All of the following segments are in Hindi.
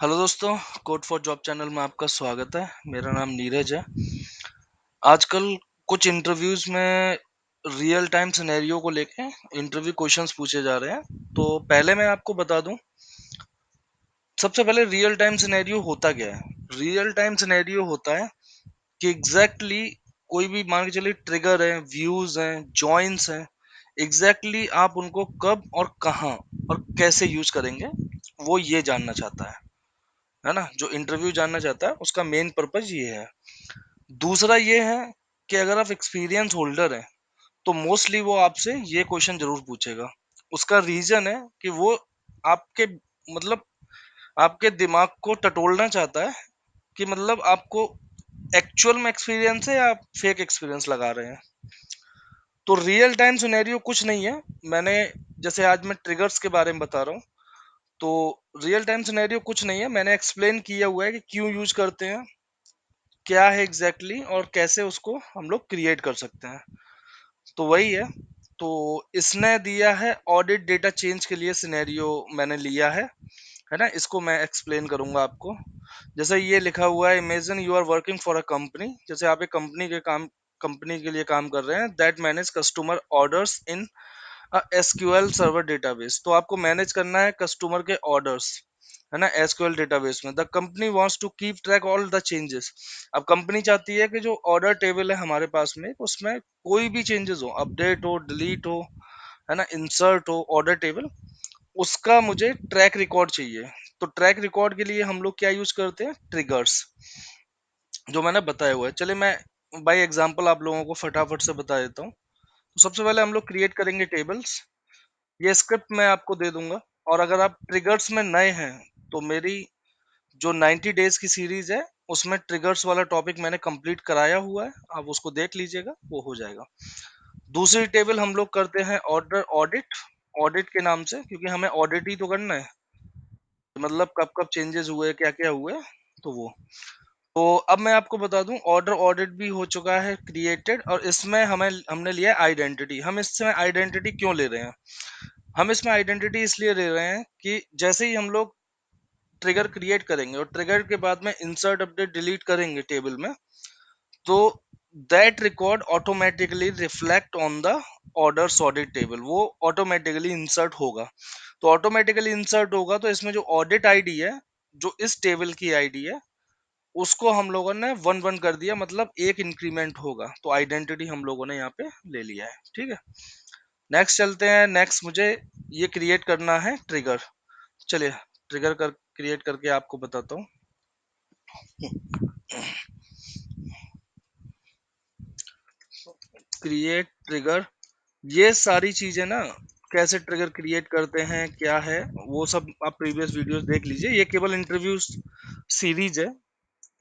हेलो दोस्तों, कोड फॉर जॉब चैनल में आपका स्वागत है। मेरा नाम नीरज है। आजकल कुछ इंटरव्यूज में रियल टाइम सिनेरियो को लेके इंटरव्यू क्वेश्चंस पूछे जा रहे हैं। तो पहले मैं आपको बता दूं, सबसे पहले रियल टाइम सिनेरियो होता क्या है। रियल टाइम सिनेरियो होता है कि कोई भी मान के चलिए ट्रिगर है, व्यूज हैं, जॉइंस हैं, आप उनको कब और कहाँ और कैसे यूज करेंगे, वो ये जानना चाहता है ना। जो इंटरव्यू जानना चाहता है उसका मेन पर्पज ये है। दूसरा ये है कि अगर आप एक्सपीरियंस होल्डर हैं तो मोस्टली वो आपसे ये क्वेश्चन जरूर पूछेगा। उसका रीजन है कि वो आपके मतलब आपके दिमाग को टटोलना चाहता है कि आपको एक्चुअल में एक्सपीरियंस है या आप फेक एक्सपीरियंस लगा रहे हैं। तो रियल टाइम सिनेरियो कुछ नहीं है। मैंने जैसे आज मैं ट्रिगर्स के बारे में बता रहा हूँ, तो रियल टाइम सिनेरियो कुछ नहीं है। मैंने एक्सप्लेन किया हुआ है कि क्यों यूज करते हैं, क्या है और कैसे उसको हम लोग क्रिएट कर सकते हैं। तो वही है। तो इसने दिया है ऑडिट डेटा चेंज के लिए सिनेरियो मैंने लिया है ना। इसको मैं एक्सप्लेन करूंगा आपको। जैसे ये लिखा हुआ है, imagine you are working for a company. जैसे आप एक कंपनी के लिए काम कर रहे हैं, that manage customer orders in SQL server database. तो आपको मैनेज करना है कस्टमर के ऑर्डर्स, है ना, एसक्यूएल डेटाबेस में। The company wants to keep track all the changes. अब कंपनी चाहती है कि जो ऑर्डर टेबल है हमारे पास में, उसमें कोई भी चेंजेस हो, अपडेट हो, डिलीट हो, है ना, इंसर्ट हो, ऑर्डर टेबल, उसका मुझे ट्रैक रिकॉर्ड चाहिए। तो ट्रैक रिकॉर्ड के लिए हम लोग क्या यूज करते हैं, ट्रिगर्स, जो मैंने बताया हुआ है। चलिए मैं बाय एग्जांपल आप लोगों को फटाफट से बता देता हूँ। तो सबसे पहले हम लोग क्रिएट करेंगे टेबल्स। ये स्क्रिप्ट मैं आपको दे दूंगा। और अगर आप ट्रिगर्स में नए हैं तो मेरी जो 90 डेज की सीरीज है उसमें ट्रिगर्स वाला टॉपिक मैंने कंप्लीट कराया हुआ है, आप उसको देख लीजिएगा, वो हो जाएगा। दूसरी टेबल हम लोग करते हैं ऑर्डर ऑडिट। ऑडिट के नाम से, क्योंकि हमें ऑडिट ही तो करना है, कब कब चेंजेस हुए, क्या क्या हुए। तो वो, तो अब मैं आपको बता दूं, ऑर्डर ऑडिट भी हो चुका है क्रिएटेड। और इसमें हमने लिया आइडेंटिटी। हम इसमें आइडेंटिटी क्यों ले रहे हैं, हम इसमें आइडेंटिटी इसलिए ले रहे हैं कि जैसे ही हम लोग ट्रिगर क्रिएट करेंगे और ट्रिगर के बाद में इंसर्ट अपडेट डिलीट करेंगे टेबल में, तो that record automatically reflect on the order sorted table. वो ऑटोमेटिकली इंसर्ट होगा। तो ऑटोमेटिकली इंसर्ट होगा तो इसमें जो ऑडिट आईडी है, जो इस टेबल की आईडी है, उसको हम लोगों ने वन वन कर दिया, मतलब एक इंक्रीमेंट होगा। तो आइडेंटिटी हम लोगों ने यहाँ पे ले लिया है। ठीक है, नेक्स्ट चलते हैं। नेक्स्ट मुझे ये क्रिएट करना है ट्रिगर। चलिए ट्रिगर कर क्रिएट करके आपको बताता हूँ। क्रिएट ट्रिगर, ये सारी चीजें ना, कैसे ट्रिगर क्रिएट करते हैं, क्या है, वो सब आप प्रीवियस वीडियोस देख लीजिए। ये केवल इंटरव्यू सीरीज है,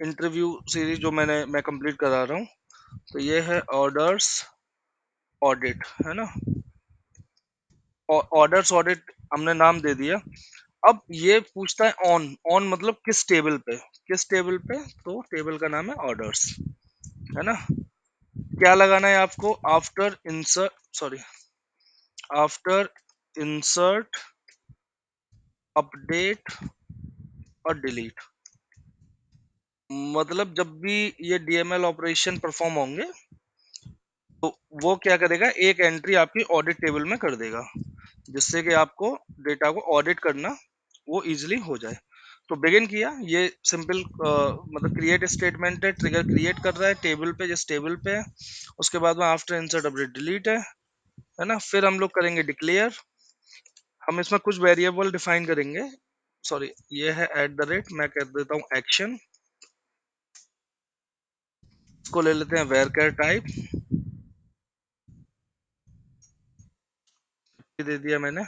इंटरव्यू सीरीज जो मैं कंप्लीट करा रहा हूँ। तो ये है ऑर्डर्स ऑडिट, है ना। ऑर्डर्स ऑडिट हमने नाम दे दिया। अब ये पूछता है ऑन, ऑन मतलब किस टेबल पे, किस टेबल पे। तो टेबल का नाम है ऑर्डर्स, है ना। क्या लगाना है आपको, after insert, sorry, after insert update और डिलीट। मतलब जब भी ये डीएमएल ऑपरेशन परफॉर्म होंगे तो वो क्या करेगा, एक एंट्री आपकी ऑडिट टेबल में कर देगा, जिससे कि आपको डेटा को ऑडिट करना वो इजीली हो जाए। तो बिगिन किया, ये सिंपल क्रिएट स्टेटमेंट है, ट्रिगर क्रिएट कर रहा है टेबल पे, जिस टेबल पे है। उसके बाद में आफ्टर इंसर्ट अपडेट डिलीट है ना। फिर हम लोग करेंगे डिक्लेयर। हम इसमें कुछ वेरिएबल डिफाइन करेंगे। सॉरी, ये है एट द रेट, मैं कर देता हूँ एक्शन। इसको ले लेते हैं वेरकर टाइप, दे दिया मैंने।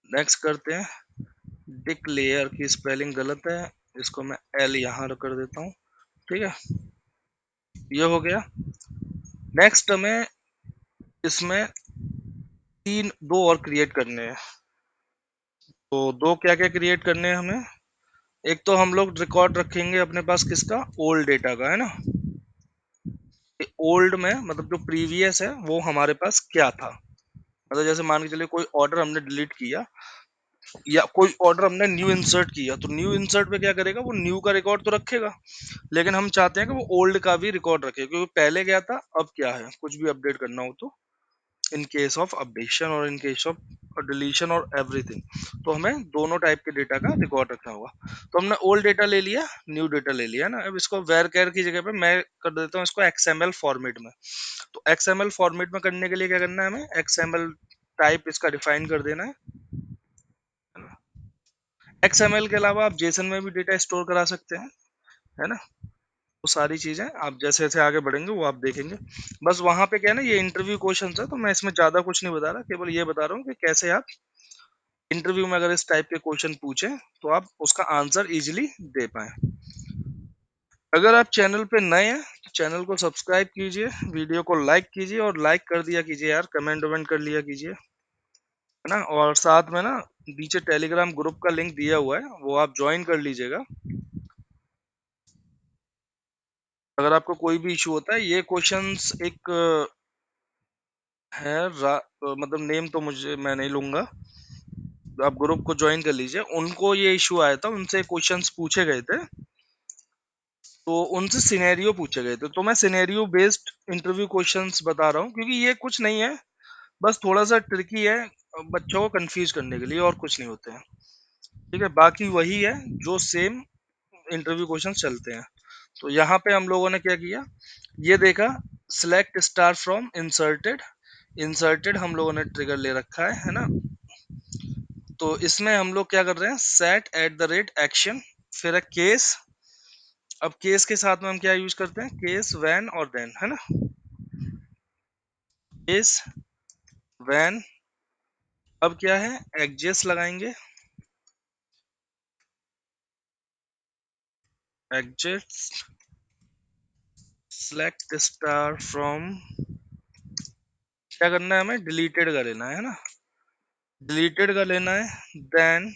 नेक्स्ट करते हैं डिक्लेयर की स्पेलिंग गलत है, इसको मैं एल यहाँ कर देता हूँ। ठीक है, ये हो गया। नेक्स्ट हमें इसमें दो और क्रिएट करने हैं। तो दो क्या क्या क्रिएट करने हैं हमें। एक तो हम लोग रिकॉर्ड रखेंगे अपने पास किसका, ओल्ड डेटा का, है ना। ओल्ड में जो प्रीवियस है वो हमारे पास क्या था। जैसे मान के चलिए कोई ऑर्डर हमने डिलीट किया, या कोई ऑर्डर हमने न्यू इंसर्ट किया, तो न्यू इंसर्ट पे क्या करेगा, वो न्यू का रिकॉर्ड तो रखेगा, लेकिन हम चाहते हैं कि वो ओल्ड का भी रिकॉर्ड रखे, क्योंकि पहले क्या था अब क्या है, कुछ भी अपडेट करना हो तो इन केस ऑफ अपडेशन और इन केस ऑफ डिलीशन और एवरीथिंग, तो हमें दोनों टाइप के डेटा का रिकॉर्ड रखना होगा। तो हमने ओल्ड डेटा ले लिया, न्यू डेटा ले लिया ना। अब इसको वेर केयर की जगह पे मैं कर देता हूँ इसको एक्सएमएल फॉर्मेट में। तो एक्सएमएल फॉर्मेट में करने के लिए क्या करना है, हमें एक्सएमएल टाइप इसका डिफाइन कर देना है। एक्सएमएल के अलावा आप जेसन में भी डेटा स्टोर करा सकते हैं, है ना। वो सारी चीजें आप जैसे जैसे आगे बढ़ेंगे वो आप देखेंगे। बस वहां पे क्या है ना, ये इंटरव्यू क्वेश्चन है, तो मैं इसमें ज्यादा कुछ नहीं बता रहा, केवल ये बता रहा हूँ कि कैसे आप इंटरव्यू में अगर इस टाइप के क्वेश्चन पूछे तो आप उसका आंसर इजीली दे पाए। अगर आप चैनल पे नए हैं तो चैनल को सब्सक्राइब कीजिए, वीडियो को लाइक कीजिए, और लाइक कर दिया कीजिए यार, कमेंट वमेंट कर लिया कीजिए, है ना। और साथ में ना नीचे टेलीग्राम ग्रुप का लिंक दिया हुआ है, वो आप ज्वाइन कर लीजिएगा। अगर आपको कोई भी इशू होता है, ये क्वेश्चंस एक है मतलब नेम तो मुझे मैं नहीं लूंगा, आप ग्रुप को ज्वाइन कर लीजिए। उनको ये इशू आया था, उनसे क्वेश्चंस पूछे गए थे, तो उनसे सिनेरियो पूछे गए थे, तो मैं सिनेरियो बेस्ड इंटरव्यू क्वेश्चंस बता रहा हूँ, क्योंकि ये कुछ नहीं है, बस थोड़ा सा ट्रिकी है बच्चों को कंफ्यूज करने के लिए, और कुछ नहीं होते हैं। ठीक है, बाकी वही है जो सेम इंटरव्यू क्वेश्चन चलते हैं। तो यहाँ पे हम लोगों ने क्या किया, ये देखा, select star from inserted. Inserted हम लोगों ने ट्रिगर ले रखा है ना। तो इसमें हम लोग क्या कर रहे हैं, set at the rate action, फिर है केस। अब केस के साथ में हम क्या यूज करते हैं, केस, वैन और देन, है ना। केस, वैन, अब क्या है, एग्जेस लगाएंगे, एग्जेस, सिलेक्ट स्टार फ्रॉम, क्या करना है, हमें डिलीटेड का लेना है ना, डिलीटेड का लेना है। देन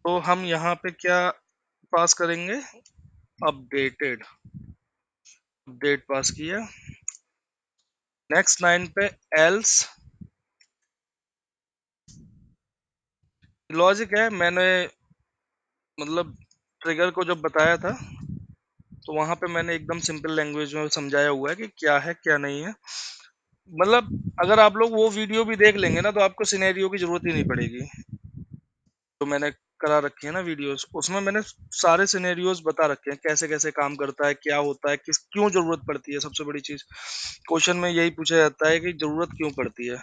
तो हम यहाँ पे क्या पास करेंगे, अपडेटेड, अपडेट पास किया। नेक्स्ट लाइन पे एल्स, लॉजिक है, मैंने मतलब ट्रिगर को जब बताया था तो वहां पे मैंने एकदम सिंपल लैंग्वेज में समझाया हुआ है कि क्या है क्या नहीं है। मतलब अगर आप लोग वो वीडियो भी देख लेंगे ना तो आपको सिनेरियो की जरूरत ही नहीं पड़ेगी, तो मैंने करा रखी है ना वीडियोस, उसमें मैंने सारे सिनेरियोज बता रखे हैं, कैसे कैसे काम करता है, क्या होता है, किस क्यों जरूरत पड़ती है। सबसे बड़ी चीज क्वेश्चन में यही पूछा जाता है कि जरूरत क्यों पड़ती है।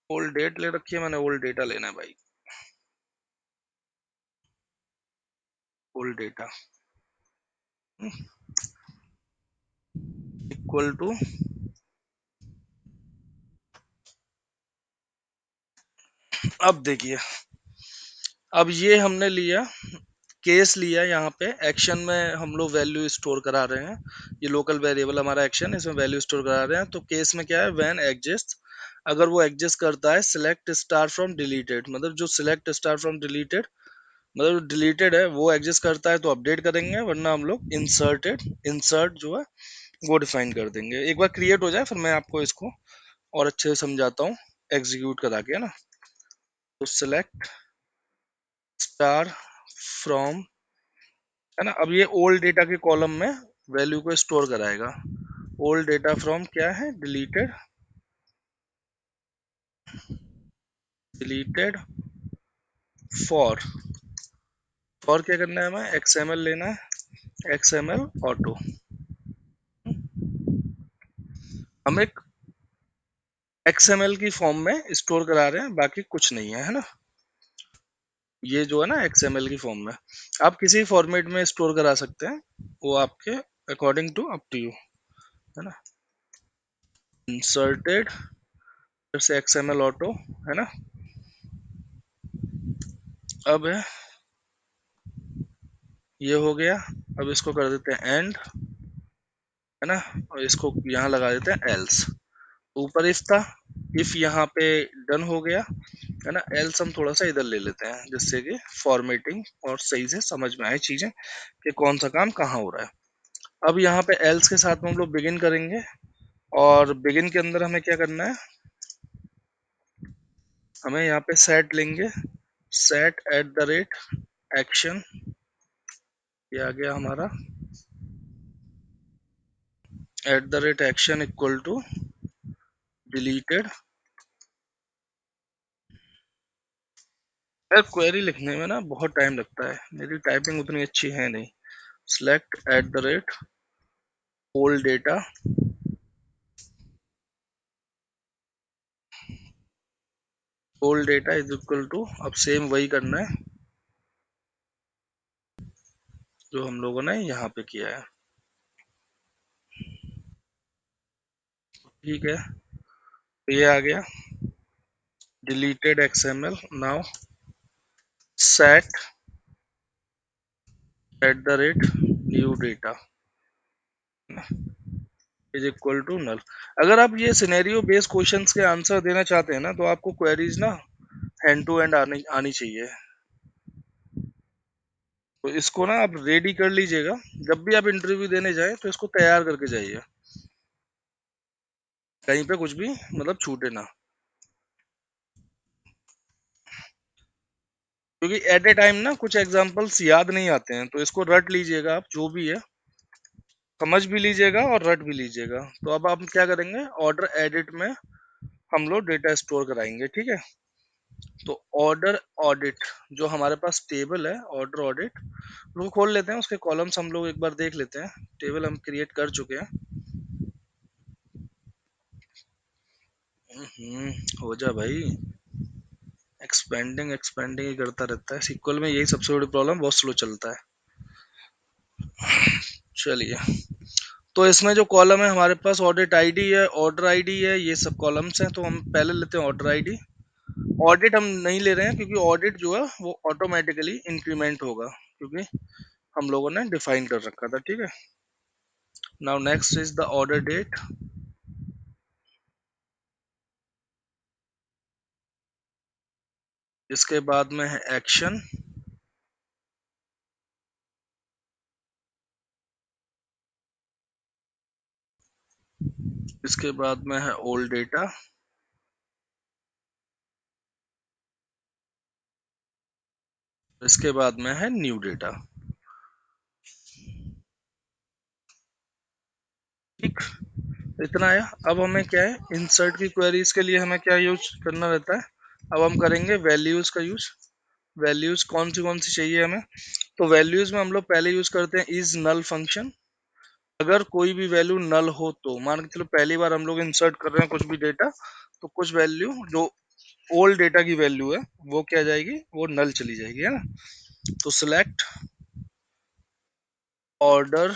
ओल्ड डेट ले रखी है मैंने, ओल्ड डेटा लेना है भाई, ओल्ड डेटा इक्वल टू, अब देखिए, अब ये हमने लिया, केस लिया, यहाँ पे एक्शन में हम लोग वैल्यू स्टोर करा रहे हैं, ये लोकल वेरिएबल हमारा एक्शन, इसमें वैल्यू स्टोर करा रहे हैं। तो केस में क्या है, व्हेन एग्जिस्ट, अगर वो एग्जिस्ट करता है, सिलेक्ट स्टार फ्रॉम डिलीटेड, मतलब जो सिलेक्ट स्टार फ्रॉम डिलीटेड, मतलब डिलीटेड है वो एग्जिस्ट करता है तो अपडेट करेंगे, वरना हम लोग इंसर्टेड, इंसर्ट जो है वो डिफाइन कर देंगे। एक बार क्रिएट हो जाए फिर मैं आपको इसको और अच्छे से समझाता हूँ एग्जीक्यूट करा के, है ना। तो सिलेक्ट स्टार फ्रॉम, है ना। अब ये ओल्ड डेटा के कॉलम में वैल्यू को स्टोर कराएगा। ओल्ड डेटा फ्रॉम क्या है, डिलीटेड, डिलीटेड फॉर, फॉर क्या करना है, हमें एक्सएमएल लेना है, एक्सएमएल ऑटो। हम एक एक्सएमएल की फॉर्म में स्टोर करा रहे हैं, बाकी कुछ नहीं है, है ना। ये जो है ना एक्सएमएल की फॉर्म में, आप किसी फॉर्मेट में स्टोर करा सकते हैं, वो आपके according to up to you, है ना। इंसर्टेड, फिर से एक्सएमएल ऑटो, है ना। अब ये हो गया, अब इसको कर देते हैं एंड, है ना, और इसको यहाँ लगा देते हैं एल्स। ऊपर इफ था, इफ यहाँ पे डन हो गया, है ना। एल्स हम थोड़ा सा इधर ले लेते हैं जिससे कि फॉर्मेटिंग और सही से समझ में आए चीजें कि कौन सा काम कहाँ हो रहा है। अब यहाँ पे एल्स के साथ में हम लोग बिगिन करेंगे, और बिगिन के अंदर हमें क्या करना है, हमें यहाँ पे सेट लेंगे, set at the rate action, ये आ गया हमारा, at the rate action equal to deleted. यार क्वेरी लिखने में ना बहुत टाइम लगता है, मेरी टाइपिंग उतनी अच्छी है नहीं। Select at the rate old data, old data is equal to, अब सेम वही करना है जो हम लोगों ने यहाँ पे किया है। ठीक है, तो ये आ गया deleted XML. Now set at the rate new data is equal to null. अगर आप ये सिनेरियो बेस्ड क्वेश्चंस के आंसर देना चाहते हैं ना, तो आपको क्वेरीज ना हैंड टू हैंड आनी आनी चाहिए। तो इसको ना आप रेडी कर लीजिएगा, जब भी आप इंटरव्यू देने जाएं तो इसको तैयार करके जाइए, कहीं पे कुछ भी मतलब छूटे ना। क्योंकि एट ए टाइम ना कुछ एग्जांपल्स याद नहीं आते हैं, तो इसको रट लीजिएगा आप, जो भी है समझ भी लीजिएगा और रट भी लीजिएगा। तो अब आप क्या करेंगे, ऑर्डर एडिट में हम लोग डेटा स्टोर कराएंगे, ठीक है। तो ऑर्डर ऑडिट जो हमारे पास टेबल है, ऑर्डर ऑडिट, उसको खोल लेते हैं, उसके कॉलम्स हम लोग एक बार देख लेते हैं। टेबल हम क्रिएट कर चुके हैं। हो जा भाई, एक्सपेंडिंग एक्सपेंडिंग ही करता रहता है सीक्वल में, यही सबसे बड़ी प्रॉब्लम, बहुत स्लो चलता है। चलिए, तो इसमें जो कॉलम है हमारे पास, ऑडिट आईडी है, ऑर्डर आईडी है, ये सब कॉलम्स हैं। तो हम पहले लेते हैं ऑर्डर आईडी। ऑडिट हम नहीं ले रहे हैं क्योंकि ऑडिट जो है वो ऑटोमेटिकली इंक्रीमेंट होगा, क्योंकि हम लोगों ने डिफाइन कर रखा था, ठीक है। Now next is the order date. इसके बाद में है एक्शन। इसके बाद में है ओल्ड डेटा। इसके बाद में है न्यू डेटा। ठीक, इतना आया। अब हमें क्या है, इंसर्ट की क्वेरीज के लिए हमें क्या यूज करना रहता है, अब हम करेंगे वैल्यूज का यूज। वैल्यूज कौन सी चाहिए हमें, तो वैल्यूज में हम लोग पहले यूज करते हैं इज नल फंक्शन। अगर कोई भी वैल्यू नल हो, तो मान के चलो पहली बार हम लोग इंसर्ट कर रहे हैं कुछ भी डेटा, तो कुछ वैल्यू जो ओल्ड डेटा की वैल्यू है वो क्या जाएगी, वो नल चली जाएगी, है ना। तो सिलेक्ट ऑर्डर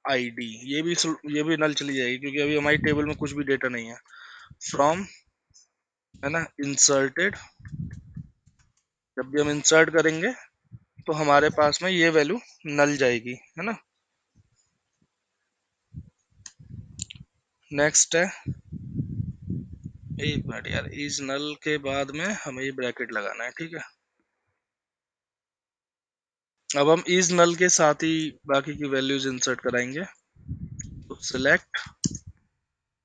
आईडी, ये भी नल चली जाएगी क्योंकि अभी हमारी टेबल में कुछ भी डेटा नहीं है। फ्रॉम, है ना, इंसर्टेड, जब भी हम इंसर्ट करेंगे तो हमारे पास में ये वैल्यू नल जाएगी, है ना। नेक्स्ट है, एक मिनट यार, इज नल के बाद में हमें ये ब्रैकेट लगाना है, ठीक है। अब हम इज नल के साथ ही बाकी की वैल्यूज इंसर्ट कराएंगे। तो सिलेक्ट,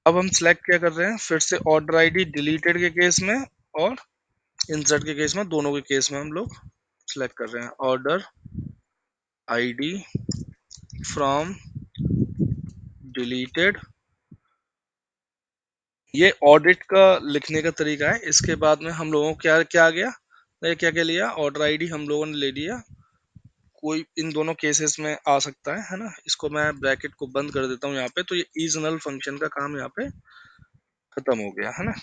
अब हम सिलेक्ट क्या कर रहे हैं, फिर से ऑर्डर आईडी डिलीटेड के केस में और इंसर्ट के केस में, दोनों के केस में हम लोग सिलेक्ट कर रहे हैं ऑर्डर आईडी फ्रॉम डिलीटेड। ये ऑडिट का लिखने का तरीका है। इसके बाद में हम लोगों को क्या क्या आ गया, ये क्या क्या लिया, ऑर्डर आईडी हम लोगों ने ले लिया, कोई इन दोनों केसेस में आ सकता है ना। इसको मैं ब्रैकेट को बंद कर देता हूँ यहाँ पे, तो ये इज नल फंक्शन का काम यहाँ पे खत्म हो गया, है ना।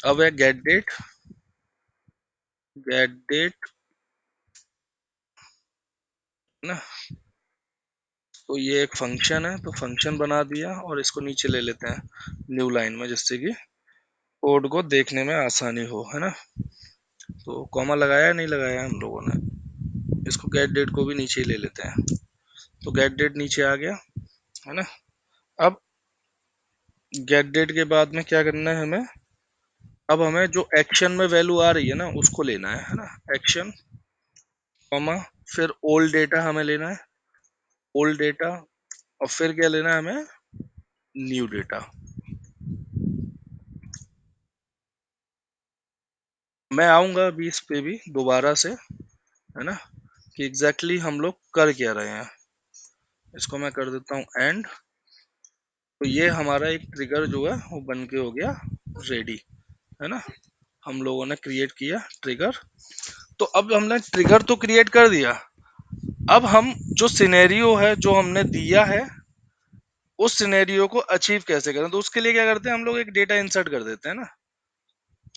अब है गेट डेट। गेट डेट ना, तो ये एक फंक्शन है, तो फंक्शन बना दिया और इसको नीचे ले लेते हैं न्यू लाइन में, जिससे कि कोड को देखने में आसानी हो, है ना। तो कॉमा लगाया नहीं लगाया हम लोगों ने, इसको गेट डेट को भी नीचे ही ले लेते हैं। तो गेट डेट नीचे आ गया, है ना। अब गेट डेट के बाद में क्या करना है हमें, अब हमें जो एक्शन में वैल्यू आ रही है ना उसको लेना है ना। एक्शन कॉमा, फिर ओल्ड डेटा हमें लेना है, ओल्ड डेटा, और फिर क्या लेना है हमें, न्यू डेटा। मैं आऊंगा अभी इस पे भी दोबारा से, है ना, कि एग्जैक्टली हम लोग कर क्या रहे हैं। इसको मैं कर देता हूँ एंड। तो ये हमारा एक ट्रिगर जो है वो बन के हो गया रेडी, है ना। हम लोगों ने क्रिएट किया ट्रिगर। तो अब हमने ट्रिगर तो क्रिएट कर दिया। अब हम जो सिनेरियो है जो हमने दिया है, उस सिनेरियो को अचीव कैसे करें, तो उसके लिए क्या करते हैं हम लोग, एक डेटा इंसर्ट कर देते हैं ना।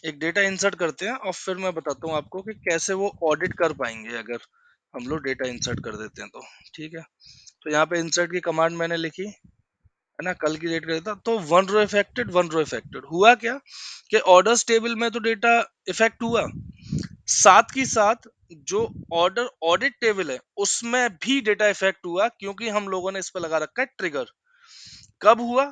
एक डेटा इंसर्ट करते हैं और फिर मैं बताता हूँ आपको कि कैसे वो ऑडिट कर पाएंगे अगर हम लोग डेटा इंसर्ट कर देते हैं तो। ठीक है। तो यहाँ पे इंसर्ट की कमांड मैंने लिखी, है ना, कल की डेट कर देता। तो one row affected, one row affected हुआ क्या कि ऑर्डर्स टेबल में तो डेटा इफेक्ट हुआ, साथ ही साथ जो ऑर्डर ऑडिट टेबल है उसमें भी डेटा इफेक्ट हुआ, क्योंकि हम लोगों ने इस पर लगा रखा है ट्रिगर। कब हुआ,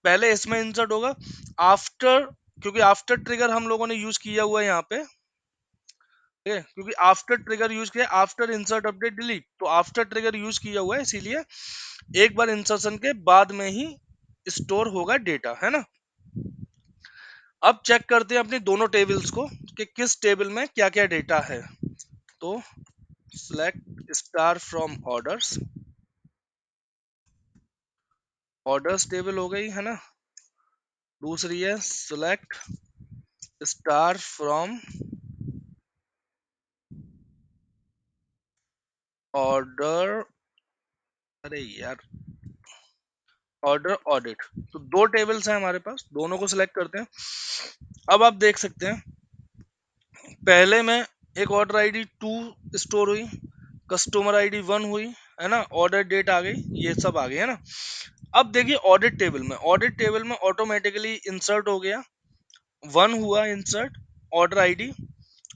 पहले इसमें इंसर्ट होगा, आफ्टर, क्योंकि आफ्टर ट्रिगर हम लोगों ने यूज किया हुआ है यहाँ पे। ठीक है, क्योंकि आफ्टर ट्रिगर यूज किया, आफ्टर इंसर्ट अपडेट डिलीट, तो आफ्टर ट्रिगर यूज किया हुआ है, इसीलिए एक बार इंसर्शन के बाद में ही स्टोर होगा डेटा, है ना। अब चेक करते हैं अपनी दोनों टेबल्स को कि किस टेबल में क्या क्या डेटा है। तो select star from orders, orders table हो गई, है ना। दूसरी है सिलेक्ट स्टार फ्रॉम ऑर्डर, अरे यार, ऑर्डर ऑडिट। तो दो टेबल्स हैं हमारे पास, दोनों को सिलेक्ट करते हैं। अब आप देख सकते हैं पहले में एक ऑर्डर आईडी 2 स्टोर हुई, कस्टमर आईडी 1 हुई, है ना, ऑर्डर डेट आ गई, ये सब आ गई, है ना। अब देखिए ऑडिट टेबल में, ऑडिट टेबल में ऑटोमेटिकली इंसर्ट हो गया, 1 हुआ insert, order ID,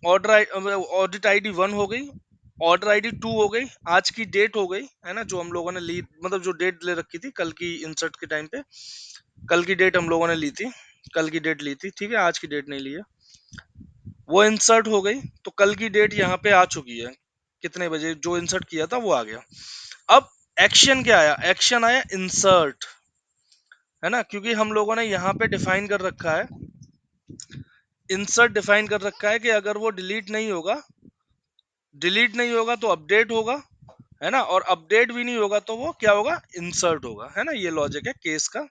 order audit ID 1 हो गई, ऑर्डर आईडी 2 हो गई, आज की डेट हो गई, है ना, जो हम लोगों ने ली, मतलब जो डेट ले रखी थी कल की इंसर्ट के टाइम पे, कल की डेट हम लोगों ने ली थी, कल की डेट ली थी, ठीक है, आज की डेट नहीं ली है, वो इंसर्ट हो गई। तो कल की डेट यहाँ पे आ चुकी है, कितने बजे जो इंसर्ट किया था वो आ गया। अब एक्शन क्या आया, एक्शन आया इंसर्ट, है ना, क्योंकि हम लोगों ने यहाँ पे डिफाइन कर रखा है, इंसर्ट डिफाइन कर रखा है कि अगर वो डिलीट नहीं होगा, डिलीट नहीं होगा तो अपडेट होगा, है ना, और अपडेट भी नहीं होगा तो वो क्या होगा, इंसर्ट होगा, है ना। ये लॉजिक है केस का।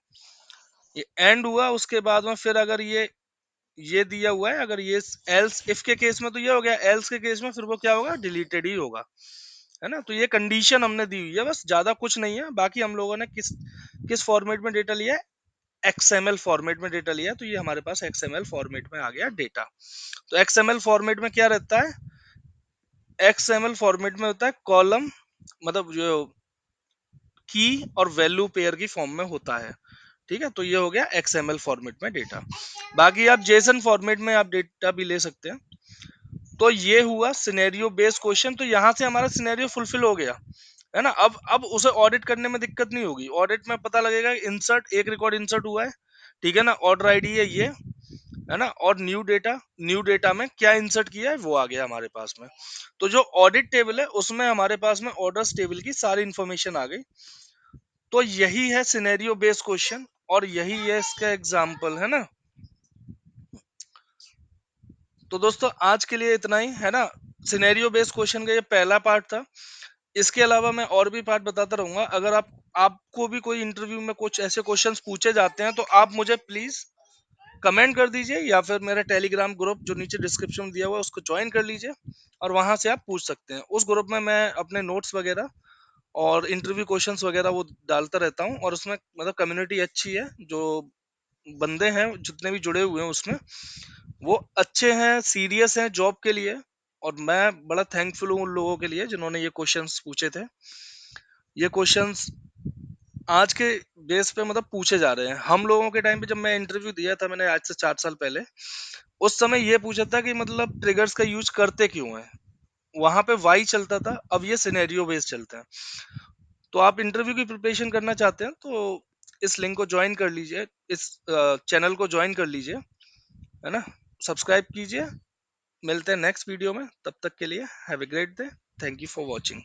ये एंड हुआ, उसके बाद में फिर अगर ये दिया हुआ है, अगर ये एल्स इफ के केस में तो ये हो गया, एल्स के केस में फिर वो क्या होगा, डिलीटेड ही होगा, है ना। तो ये कंडीशन हमने दी हुई है, बस ज्यादा कुछ नहीं है। बाकी हम लोगों ने किस किस फॉर्मेट में डेटा लिया है, एक्सएमएल फॉर्मेट में डेटा लिया है, तो ये हमारे पास एक्सएमएल फॉर्मेट में आ गया डेटा। तो एक्सएमएल फॉर्मेट में क्या रहता है, एक्सएमएल फॉर्मेट में होता है कॉलम, मतलब जो की और वैल्यू पेयर की फॉर्म में होता है। ठीक है, तो ये हो गया एक्सएमएल फॉर्मेट में डेटा। बाकी आप जेसन फॉर्मेट में आप डेटा भी ले सकते हैं। तो ये हुआ सिनेरियो बेस्ड क्वेश्चन। तो यहाँ से हमारा सिनेरियो फुलफिल हो गया, है ना। अब उसे ऑडिट करने में दिक्कत नहीं होगी, ऑडिट में पता लगेगा इंसर्ट, एक रिकॉर्ड इंसर्ट हुआ है, ठीक है ना, ऑर्डर आईडी है ये, है ना, और न्यू डेटा, न्यू डेटा में क्या इंसर्ट किया है वो आ गया हमारे पास में। तो जो ऑडिट टेबल है उसमें हमारे पास में ऑर्डर्स टेबल की सारी इंफॉर्मेशन आ गई। तो यही है सिनेरियो बेस्ड क्वेश्चन, और यही है इसका एग्जाम्पल, है ना। तो दोस्तों आज के लिए इतना ही, है ना। सिनेरियो बेस्ड क्वेश्चन का ये पहला पार्ट था। इसके अलावा मैं और भी पार्ट बताता रहूंगा। अगर आपको भी कोई इंटरव्यू में कुछ ऐसे क्वेश्चंस पूछे जाते हैं तो आप मुझे प्लीज कमेंट कर दीजिए, या फिर मेरा टेलीग्राम ग्रुप जो नीचे डिस्क्रिप्शन में दिया हुआ है उसको ज्वाइन कर लीजिए, और वहां से आप पूछ सकते हैं। उस ग्रुप में मैं अपने नोट्स वगैरह और इंटरव्यू क्वेश्चंस वगैरह वो डालता रहता हूँ, और उसमें मतलब कम्युनिटी अच्छी है, जो बंदे हैं जितने भी जुड़े हुए हैं उसमें, वो अच्छे हैं, सीरियस हैं जॉब के लिए। और मैं बड़ा थैंकफुल हूँ उन लोगों के लिए जिन्होंने ये क्वेश्चंस पूछे थे। ये क्वेश्चंस आज के बेस पे मतलब पूछे जा रहे हैं। हम लोगों के टाइम पे जब मैं इंटरव्यू दिया था, मैंने आज से 4 साल पहले, उस समय ये पूछा था कि मतलब ट्रिगर्स का यूज करते क्यों है, वहां पे वाई चलता था, अब ये सिनेरियो बेस्ड चलते हैं। तो आप इंटरव्यू की प्रिपरेशन करना चाहते हैं तो इस लिंक को ज्वाइन कर लीजिए, इस चैनल को ज्वाइन कर लीजिए, है ना, सब्सक्राइब कीजिए। मिलते हैं नेक्स्ट वीडियो में, तब तक के लिए have a great day. Thank you for watching.